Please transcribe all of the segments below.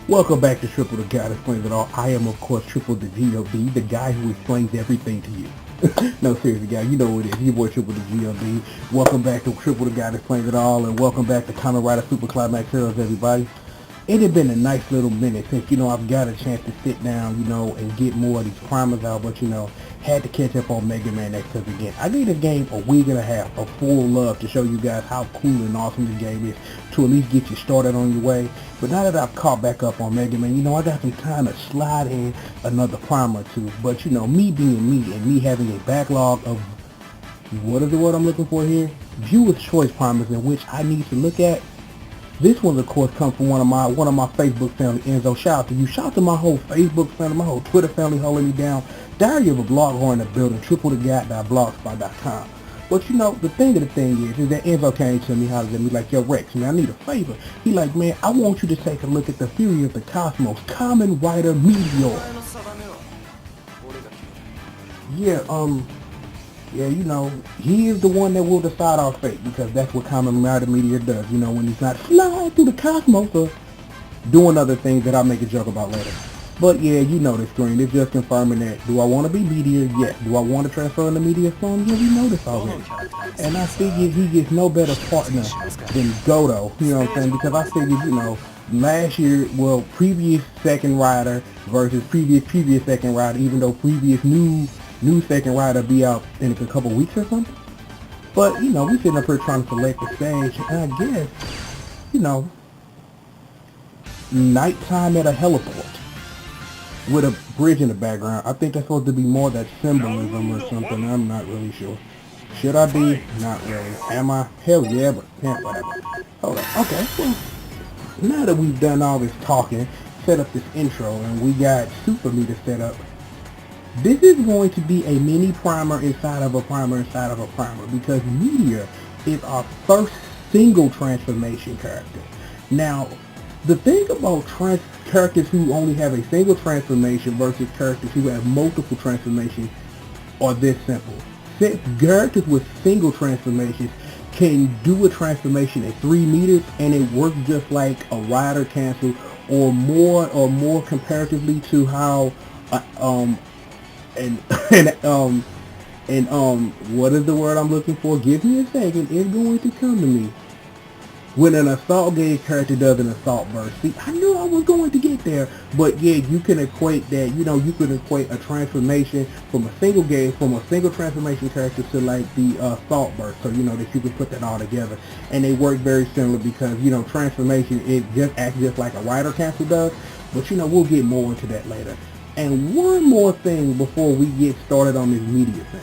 Welcome back to Triple the Guy that explains it all. I am, of course, Triple the G.O.D, the guy who explains everything to you. No, seriously, guy, you know who it is. Your boy Triple the G.O.D. Welcome back to Triple the Guy that explains it all, and welcome back to Kamen Rider Super Climax Heroes, everybody. It had been a nice little minute since, I've got a chance to sit down, and get more of these primers out, but, had to catch up on Mega Man X because, again, I gave this game a week and a half of full love to show you guys how cool and awesome the game is, to at least get you started on your way. But now that I've caught back up on Mega Man, I got some time to slide in another primer or two. But, me being me and me having a backlog of, what is the word I'm looking for here? Viewer's choice primers in which I need to look at. This one, of course, comes from one of my Facebook family, Enzo. Shout out to you. Shout out to my whole Facebook family, my whole Twitter family holding me down. Diary of a blog whore in the building, tripletheguy.blogspot.com. But the thing of the thing is that Enzo came to me, hollered at me like, yo Rex, man, I need a favor. He like, man, I want you to take a look at the Fury of the Cosmos, Kamen Rider Meteor. Yeah, he is the one that will decide our fate, because that's what Kamen Rider Meteor does, when he's not flying through the cosmos or doing other things that I'll make a joke about later. But yeah, the screen. It's just confirming that, do I want to be Meteor? Yes. Do I want to transfer into Meteor form? Yeah, we know this already. And I figured he gets no better partner than G.O.D, you know what I'm saying? Because I figured, last year, previous second rider versus previous second rider, even though previous new second rider be out in a couple weeks or something. But, we sitting up here trying to select the stage, and I guess, nighttime at a heliport with a bridge in the background. I think that's supposed to be more that symbolism or something. I'm not really sure. Should I be? Not really. Am I? Hell yeah, but whatever. Hold on. Okay, well, now that we've done all this talking, set up this intro, and we got Super Meter set up, this is going to be a mini primer inside of a primer inside of a primer, because Meteor is our first single transformation character. Now, the thing about characters who only have a single transformation versus characters who have multiple transformations are this simple. Since characters with single transformations can do a transformation at 3 meters and it works just like a rider cancel, or more comparatively to how what is the word I'm looking for? Give me a second. It's going to come to me. When an assault gauge character does an assault burst. See, I knew I was going to get there, but yeah, you can equate that, you can equate a transformation from a single transformation character to like the assault burst, so that you can put that all together. And they work very similar because, transformation, it just acts just like a rider cancel does, but we'll get more into that later. And one more thing before we get started on this media thing.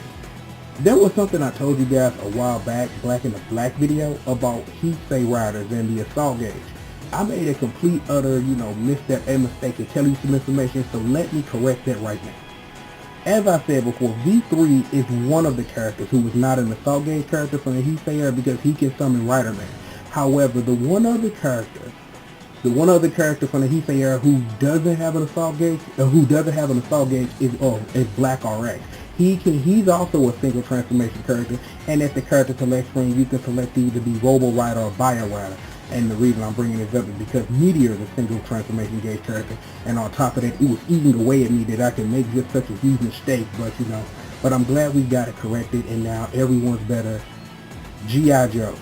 There was something I told you guys a while back, Black in the Black video, about heat-say riders and the assault gauge. I made a complete, utter, misstep and mistake to tell you some information, so let me correct that right now. As I said before, V3 is one of the characters who is not an assault gauge character from the heat-say era because he can summon Rider Man. However, the one other character from the heat-say era who doesn't have an assault gauge, is Black RX. He's also a single transformation character, and at the character select screen, you can select to either be Robo Rider or Bio Rider. And the reason I'm bringing this up is because Meteor is a single transformation gauge character, and on top of that, it was eating away at me that I can make just such a huge mistake, but I'm glad we got it corrected, and now everyone's better. G.I. Joe.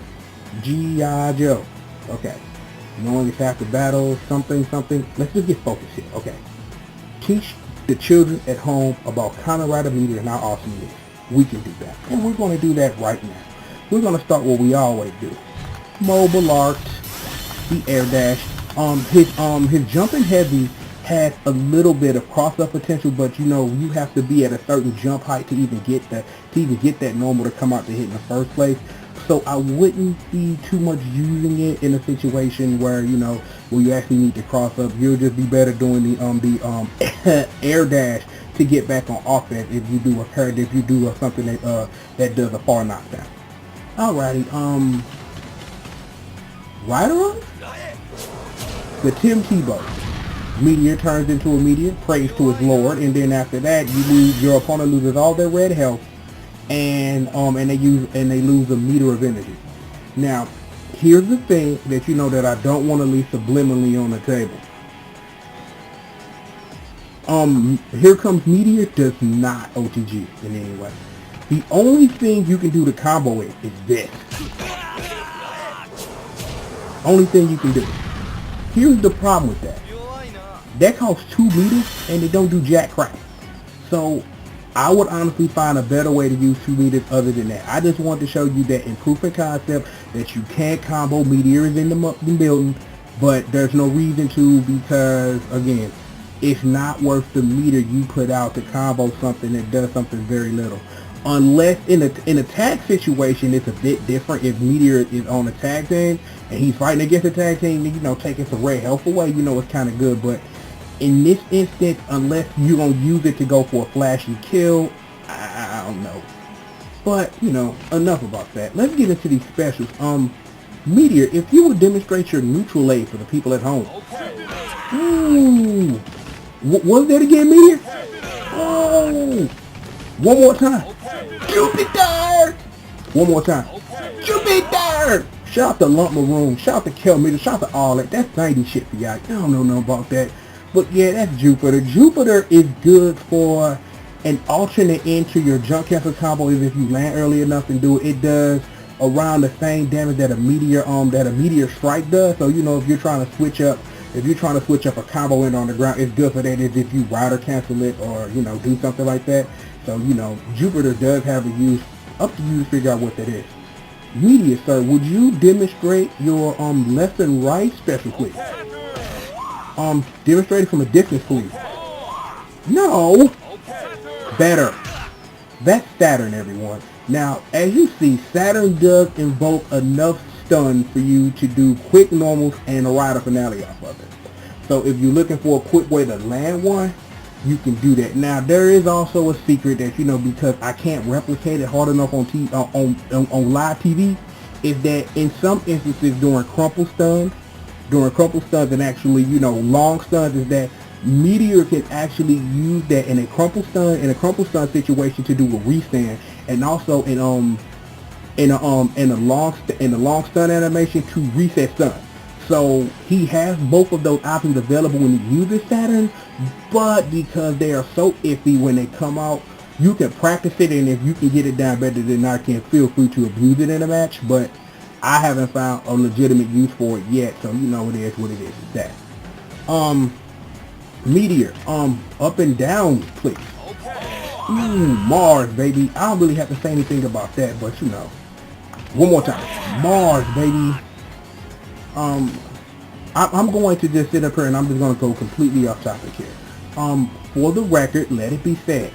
G.I. Joe. Okay. Knowing it's after battle, something, let's just get focused here, okay. Teach the children at home about Kamen Rider Meteor and how awesome it is. We can do that. And we're going to do that right now. We're going to start what we always do. Mobile Art, the air dash. His jumping heavy has a little bit of cross-up potential, but you have to be at a certain jump height to even get that normal to come out to hit in the first place. So I wouldn't be too much using it in a situation where where you actually need to cross up. You'll just be better doing the air dash to get back on offense if you do something that does a far knockdown. Alrighty, Rider on the Tim Tebow. Meteor turns into a meteor, prays to his lord, and then after that your opponent loses all their red health, and they lose a meter of energy. Now, here's the thing that that I don't want to leave subliminally on the table. Here Comes Meteor does not OTG in any way. The only thing you can do to combo it is this. Only thing you can do. Here's the problem with that. That costs 2 meters and they don't do jack crap. So I would honestly find a better way to use 2 meters other than that. I just wanted to show you that in proof of concept that you can't combo Meteors in the building, but there's no reason to, because again, it's not worth the meter you put out to combo something that does something very little. Unless in a tag situation, it's a bit different. If Meteor is on a tag team and he's fighting against a tag team, you know, taking some red health away, you know, it's kind of good. But in this instance, unless you're gonna use it to go for a flashy kill, I don't know. But you know, enough about that. Let's get into these specials. Meteor, if you would demonstrate your neutral aid for the people at home. Ooh, what was that again, Meteor? Oh, one more time. Jupiter! One more time. Jupiter! Shout out to Lump Maroon, shout out to Kelmeter, shout out to all that. That's 90 shit for y'all. I don't know nothing about that. But yeah, that's Jupiter. Jupiter is good for an alternate end to your jump cancel combo if you land early enough and do it. It does around the same damage that a meteor strike does. So you know, if you're trying to switch up a combo end on the ground, it's good for that if you rider cancel it or, you know, do something like that. So, you know, Jupiter does have a use. Up to you to figure out what that is. Meteor, sir, would you demonstrate your left and right special, please? Demonstrate it from a distance, please. No. Better. That's Saturn, everyone. Now, as you see, Saturn does invoke enough stun for you to do quick normals and a rider finale off of it. So if you're looking for a quick way to land one, you can do that. Now there is also a secret that, you know, because I can't replicate it hard enough on live TV, is that in some instances during crumple stuns and actually, you know, long stuns, is that Meteor can actually use that in a crumple stun situation to do a restand, and also in a long stun animation to reset stun. So he has both of those options available when he uses Saturn, but because they are so iffy when they come out, you can practice it, and if you can get it down better than I can, feel free to abuse it in a match, but I haven't found a legitimate use for it yet, so you know it is what it is. It's that. Meteor, up and down, please. Mars, baby. I don't really have to say anything about that, but you know. One more time. Mars, baby. I'm going to just sit up here and I'm just going to go completely off topic here. For the record, let it be said,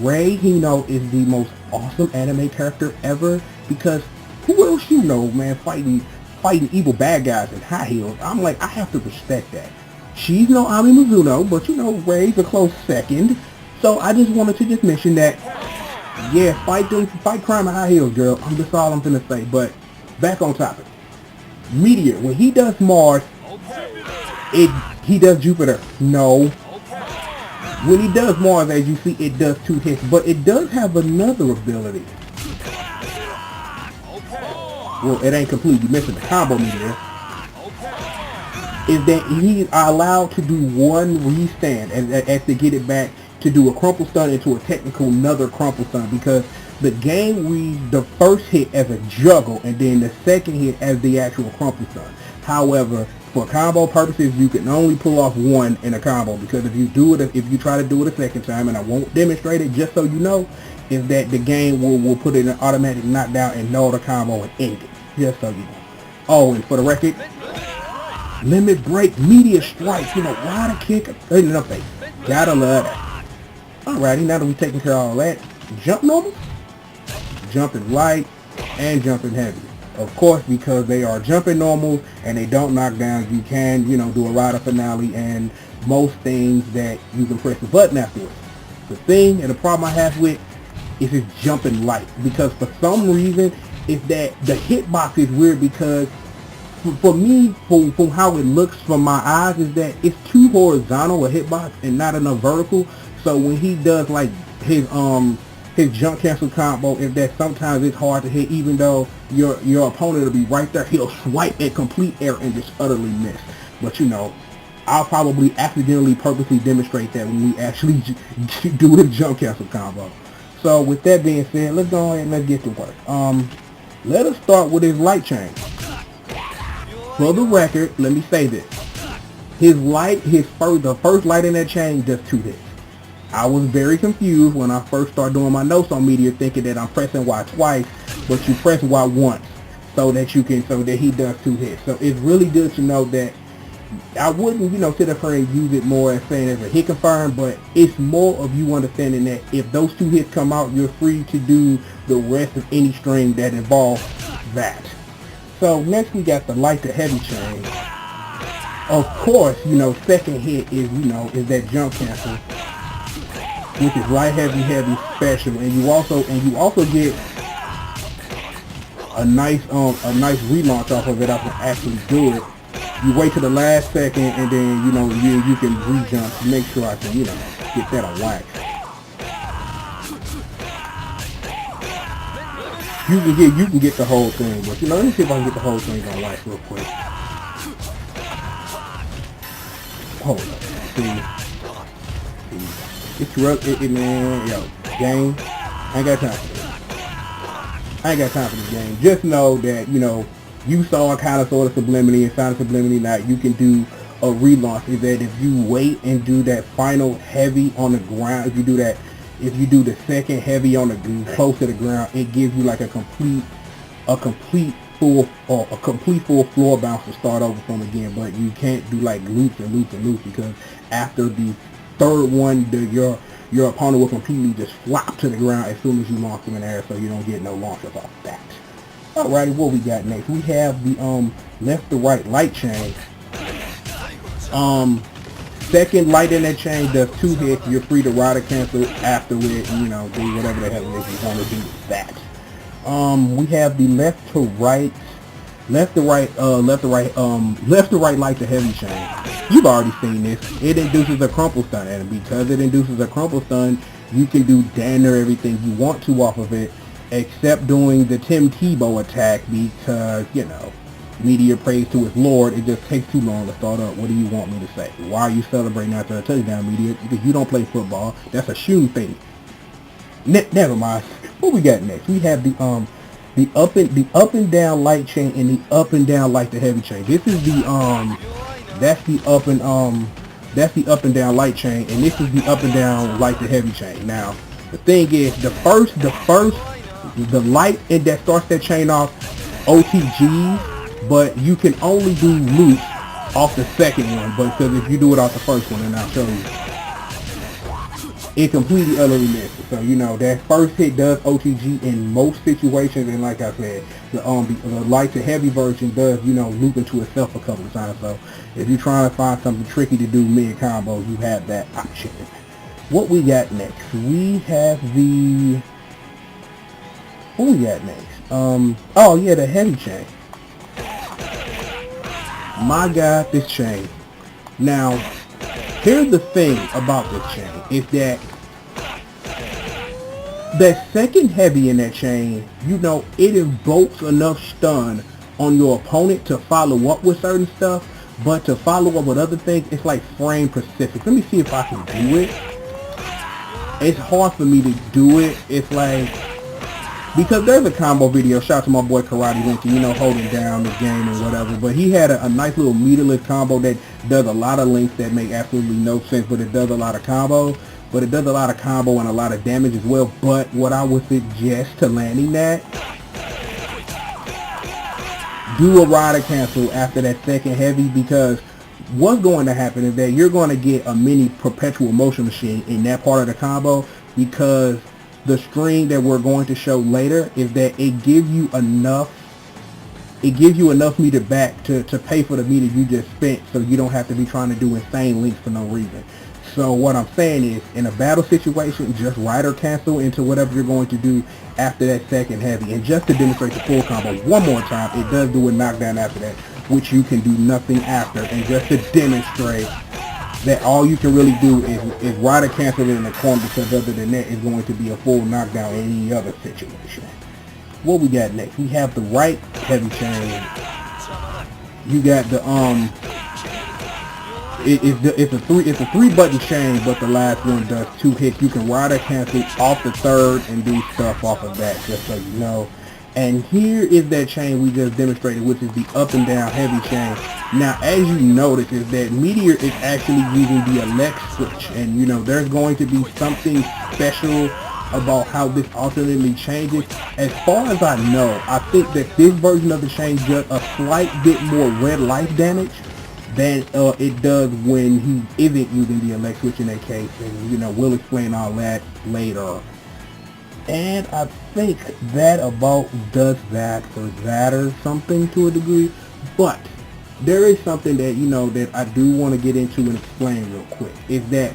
Rei Hino is the most awesome anime character ever, because who else you know, man, fighting evil bad guys in high heels? I'm like, I have to respect that. She's no Ami Mizuno, but you know, Rei's a close second. So I just wanted to just mention that, yeah, fight crime in high heels, girl. I'm just all I'm gonna say. But back on topic. Meteor, when he does Mars, he does Jupiter. No. When he does Mars, as you see, it does 2 hits, but it does have another ability. Well, it ain't completely missing the combo, Meteor. Is that he's allowed to do one restand as to get it back to do a crumple stun into a technical another crumple stun, because the game reads the first hit as a juggle and then the second hit as the actual crumple stun. However, for combo purposes, you can only pull off one in a combo, because if you try to do it a second time, and I won't demonstrate it just so you know, is that the game will put it in automatic knockdown and null the combo and end it. Just so you know. Oh, and for the record, limit break, meteor strike, you know, rider kick, enough face. Gotta love that. Alrighty, now that we've taken care of all that, jump normal, jumping light, and jumping heavy. Of course, because they are jumping normals and they don't knock down, you can, you know, do a rider finale and most things that you can press the button afterwards. The thing and the problem I have with is it's jumping light, because for some reason, is that the hitbox is weird, because for me, from how it looks from my eyes, is that it's too horizontal a hitbox and not enough vertical. So when he does like his jump cancel combo, if that sometimes it's hard to hit, even though your opponent will be right there, he'll swipe at complete air and just utterly miss. But you know, I'll probably accidentally purposely demonstrate that when we actually do the jump cancel combo. So with that being said, let's go ahead and let's get to work. Let us start with his light chain. For the record, let me say this. The first light in that chain does 2 hits. I was very confused when I first started doing my notes on Meteor, thinking that I'm pressing Y twice, but you press Y once so that he does 2 hits. So it's really good to know that. I wouldn't, sit up here and use it more as saying as a hit confirm, but it's more of you understanding that if those 2 hits come out, you're free to do the rest of any string that involves that. So next we got the light to heavy chain. Of course, second hit is that jump cancel, which is light heavy special, and you also get a nice relaunch off of it after actually do it. You wait till the last second, and then you can re-jump to make sure I can get that on wax. You can get the whole thing, but let me see if I can get the whole thing on wax real quick. Hold up, see, it's real, man, game. I ain't got time for this game. Just know that you saw a kind of sort of subliminally and sound subliminally. Now you can do a relaunch. Is that if you wait and do that final heavy on the ground, if you do the second heavy on the close to the ground, it gives you like a complete full floor bounce to start over from again. But you can't do like loops and loops and loops, because after the third one, your opponent will completely just flop to the ground as soon as you launch them in the air, so you don't get no launches off that. Alrighty, what we got next? We have the left to right light chain. Second light in that chain does 2 hits. You're free to rider cancel after it, do whatever the hell it is you want to do with that. We have the left to right light to heavy chain. You've already seen this. It induces a crumple stun, and because it induces a crumple stun, you can do damn near everything you want to off of it, except doing the Tim Tebow attack, because, Meteor prays to his Lord. It just takes too long to start up. What do you want me to say? Why are you celebrating after a touchdown, Meteor? Because you don't play football. That's a shooting thing. Never mind. What we got next? We have the up and down light chain and the up and down light to heavy chain. This is that's the up and down light chain, and this is the up and down light to heavy chain. Now, the thing is, the light that starts that chain off, OTGs, but you can only do loops off the second one, but because if you do it off the first one, and I'll show you, it completely utterly misses. So that first hit does OTG in most situations, and like I said, the light to heavy version does loop into itself a couple of times. So if you're trying to find something tricky to do mid combo, you have that option. What we got next? We have the the heavy chain. My God, this chain. Now, here's the thing about this chain, is that second heavy in that chain, it invokes enough stun on your opponent to follow up with certain stuff, but to follow up with other things, it's like frame specific. Let me see if I can do it. It's hard for me to do it. It's like, because there's a combo video, shout out to my boy Karate Winky, holding down the game and whatever, but he had a nice little meterless combo that does a lot of links that make absolutely no sense, but it does a lot of combo. But it does a lot of combo and a lot of damage as well. But what I would suggest to landing that, do a rider cancel after that second heavy, because what's going to happen is that you're going to get a mini perpetual motion machine in that part of the combo, because the string that we're going to show later is that it gives you enough meter back to pay for the meter you just spent, so you don't have to be trying to do insane links for no reason. So what I'm saying is, in a battle situation, just rider cancel into whatever you're going to do after that second heavy. And just to demonstrate the full combo one more time, it does do a knockdown after that, which you can do nothing after. And just to demonstrate that all you can really do is rider cancel it in the corner, because other than that, it's going to be a full knockdown in any other situation. What we got next? We have the right heavy chain. You got the it's a 3-button chain, but the last one does 2 hits. You can rider cancel off the third and do stuff off of that, just so you know. And here is that chain we just demonstrated, which is the up and down heavy chain. Now, as you notice, is that Meteor is actually using the elect switch, and you know there's going to be something special about how this alternately changes. As far as I know, I think that this version of the chain does a slight bit more red life damage than it does when he isn't using the elect switch in that case, and you know we'll explain all that later. And I think that about does that for that or something to a degree. But there is something that you know that I do want to get into and explain real quick. Is that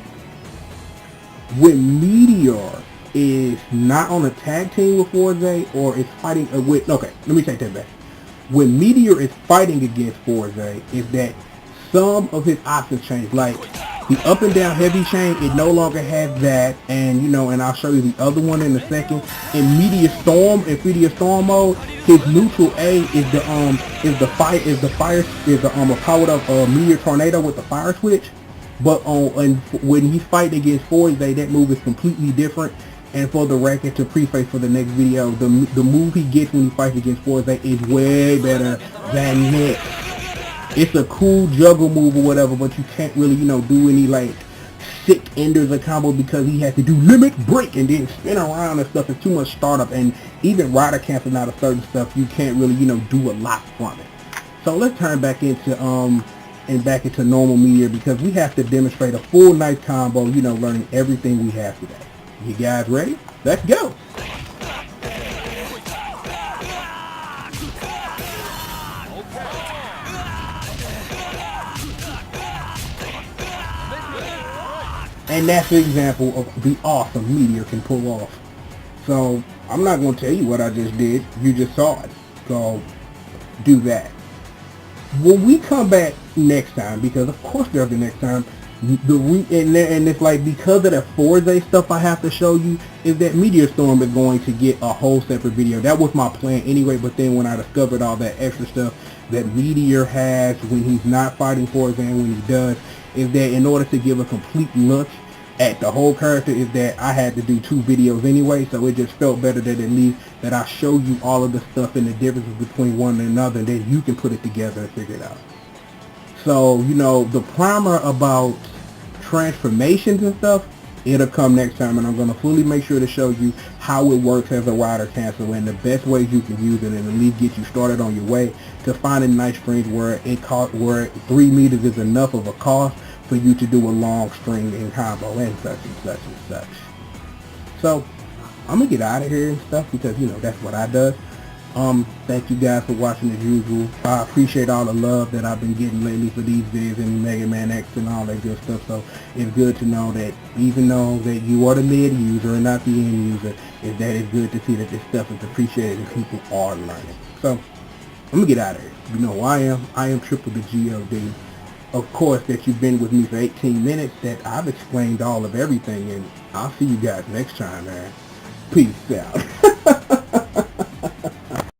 when Meteor is not on a tag team with Forze or is fighting with, okay, let me take that back. When Meteor is fighting against Forze, is that some of his options change. Like the up and down heavy chain, it no longer has that, and you know, and I'll show you the other one in a second. In Meteor Storm mode, his neutral A is the powered up Meteor Tornado with the fire switch. But when he's fighting against Forze, that move is completely different. And for the record, to preface for the next video, the move he gets when he fights against Forze is way better than this. It's a cool juggle move or whatever, but you can't really, you know, do any like sick enders or combo because he has to do limit break and then spin around and stuff. It's too much startup, and even rider canceling out of certain stuff, you can't really, you know, do a lot from it. So let's turn back into normal Meteor, because we have to demonstrate a full nice combo, you know, learning everything we have today. You guys ready? Let's go! And that's the example of the awesome Meteor can pull off. So I'm not going to tell you what I just did. You just saw it. So do that. When we come back next time, because of course there's the next time, and it's like because of the Forze stuff I have to show you, is that Meteor Storm is going to get a whole separate video. That was my plan anyway, but then when I discovered all that extra stuff that Meteor has when he's not fighting Forze and when he does, is that in order to give a complete look at the whole character, is that I had to do 2 videos anyway, so it just felt better that at least that I show you all of the stuff and the differences between one and another, and then you can put it together and figure it out. So, you know, the primer about transformations and stuff, it'll come next time, and I'm going to fully make sure to show you how it works as a rider cancel and the best ways you can use it, and at least get you started on your way to finding nice strings where 3 meters is enough of a cost for you to do a long string in combo and such and such and such. So I'm gonna get out of here and stuff, because you know that's what I does. Thank you guys for watching as usual. I appreciate all the love that I've been getting lately for these vids and Mega Man X and all that good stuff. So it's good to know that even though that you are the mid user and not the end user, is that it's good to see that this stuff is appreciated and people are learning. So I'm gonna get out of here. You know who I am. I am Triple the G.O.D. Of course, that you've been with me for 18 minutes, that I've explained all of everything, and I'll see you guys next time, man. Peace out.